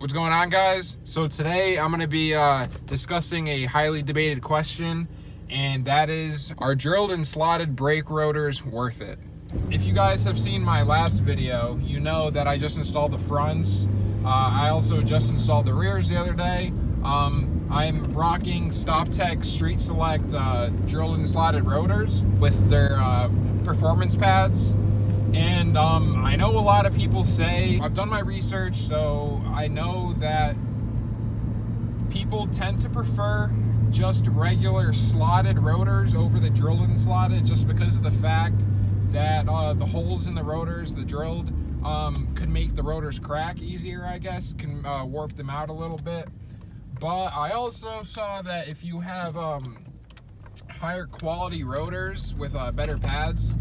What's going on, guys? So today I'm going to be discussing a highly debated question, and that is, are drilled and slotted brake rotors worth it? If you guys have seen my last video, you know that I just installed the fronts. I also just installed the rears the other day. I'm rocking StopTech Street Select drilled and slotted rotors with their performance pads. And I know a lot of people say, I've done my research, so I know that people tend to prefer just regular slotted rotors over the drilled and slotted, just because of the fact that the holes in the rotors, the drilled, could make the rotors crack easier, I guess, can warp them out a little bit. But I also saw that if you have higher quality rotors with better pads,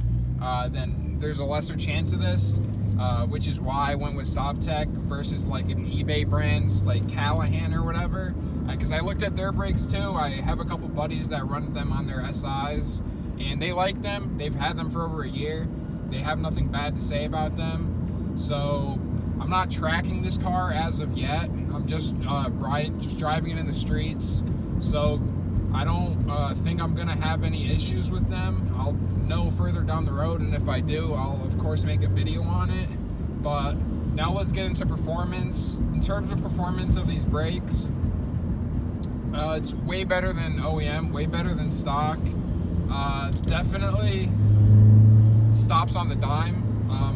then there's a lesser chance of this, which is why I went with StopTech versus like an eBay brand like Callahan or whatever, because I looked at their brakes too. I have a couple buddies that run them on their SIs, and they like them. They've had them for over a year. They have nothing bad to say about them. So I'm not tracking this car as of yet. I'm just driving it in the streets. So I don't think I'm gonna have any issues with them. I'll know further down the road, and if I do, I'll of course make a video on it. But now let's get into performance. In terms of performance of these brakes, it's way better than OEM, way better than stock. Definitely stops on the dime.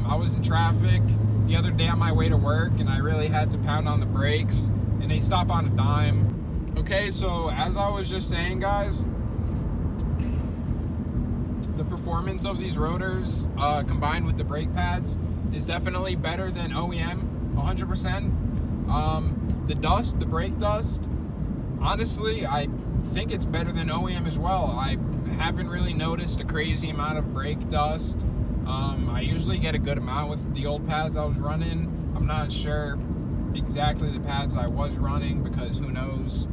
I was in traffic the other day on my way to work, and I really had to pound on the brakes, and they stop on a dime. Okay, so as I was just saying, guys, the performance of these rotors combined with the brake pads is definitely better than OEM, 100%. The brake dust, honestly, I think it's better than OEM as well. I haven't really noticed a crazy amount of brake dust. I usually get a good amount with the old pads I was running. I'm not sure exactly the pads I was running, because who knows.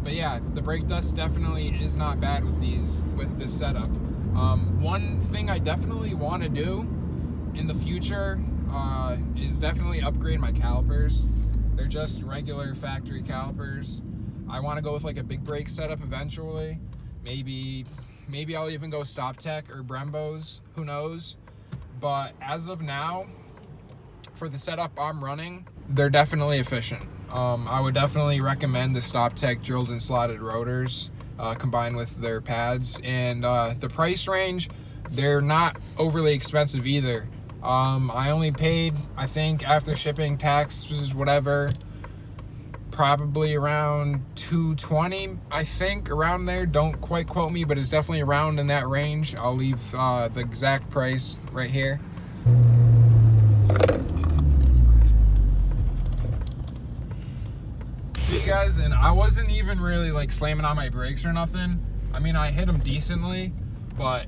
But yeah, the brake dust definitely is not bad with this setup. One thing I definitely want to do in the future is definitely upgrade my calipers. They're just regular factory calipers. I want to go with like a big brake setup eventually. Maybe I'll even go StopTech or Brembo's, who knows. But as of now, for the setup I'm running, they're definitely efficient. I would definitely recommend the StopTech drilled and slotted rotors combined with their pads. And the price range, they're not overly expensive either. I only paid, I think, after shipping, taxes, whatever, probably around $220, I think, around there. Don't quite quote me, but it's definitely around in that range. I'll leave the exact price right here. See, guys, and I wasn't even really like slamming on my brakes or nothing. I mean, I hit them decently, but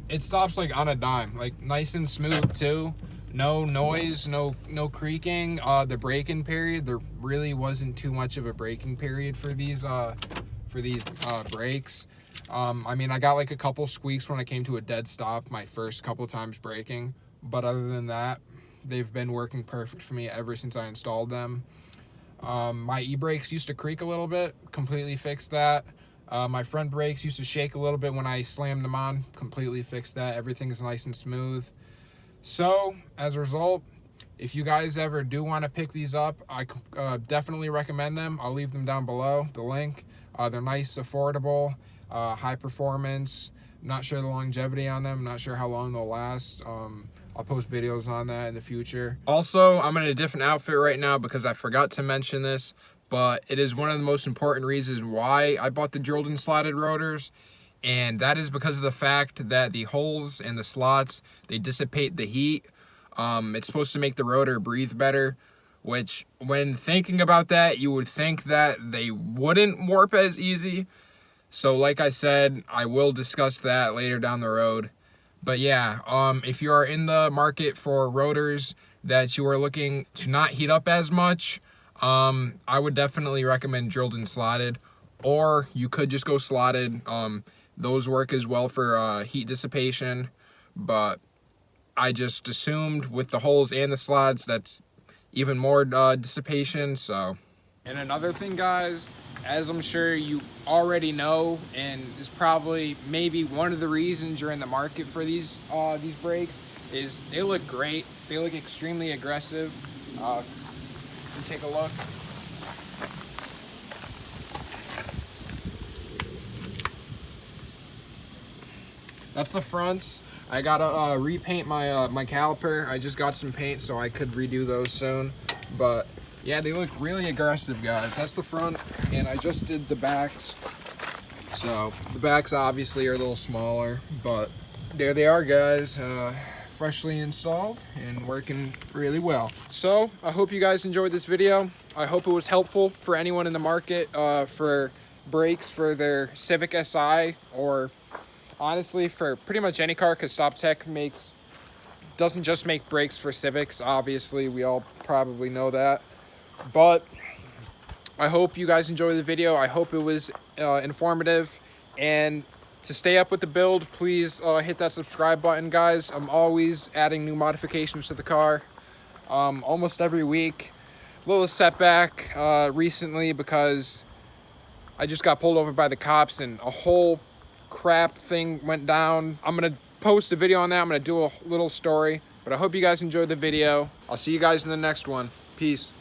it stops like on a dime, like nice and smooth too. No noise, no creaking. The braking period, there really wasn't too much of a braking period for these brakes. I mean, I got like a couple squeaks when I came to a dead stop my first couple times braking, but other than that, they've been working perfect for me ever since I installed them. My e-brakes used to creak a little bit, completely fixed that. My front brakes used to shake a little bit when I slammed them on, completely fixed that. Everything's nice and smooth. So, as a result, if you guys ever do want to pick these up, I definitely recommend them. I'll leave them down below, the link. They're nice, affordable, high performance. I'm not sure the longevity on them. I'm not sure how long they'll last. I'll post videos on that in the future. Also, I'm in a different outfit right now because I forgot to mention this, but it is one of the most important reasons why I bought the drilled and slotted rotors. And that is because of the fact that the holes and the slots, they dissipate the heat. It's supposed to make the rotor breathe better, which when thinking about that, you would think that they wouldn't warp as easy. So like I said, I will discuss that later down the road. But yeah, if you are in the market for rotors that you are looking to not heat up as much, I would definitely recommend drilled and slotted, or you could just go slotted. Those work as well for heat dissipation, but I just assumed with the holes and the slots, that's even more dissipation. So, and another thing, guys, as I'm sure you already know, and is probably maybe one of the reasons you're in the market for these brakes, is they look great. They look extremely aggressive. Take a look. That's the fronts. I gotta repaint my my caliper. I just got some paint, so I could redo those soon. But yeah, they look really aggressive, guys. That's the front, and I just did the backs. So the backs obviously are a little smaller, but there they are, guys. Freshly installed and working really well. So I hope you guys enjoyed this video. I hope it was helpful for anyone in the market for brakes for their Civic Si, or honestly for pretty much any car, because StopTech doesn't just make brakes for Civics. Obviously, we all probably know that. But I hope you guys enjoyed the video. I hope it was informative. And to stay up with the build, please hit that subscribe button, guys. I'm always adding new modifications to the car, almost every week. A little setback recently because I just got pulled over by the cops and a whole crap thing went down. I'm gonna post a video on that. I'm gonna do a little story, but I hope you guys enjoyed the video. I'll see you guys in the next one. Peace.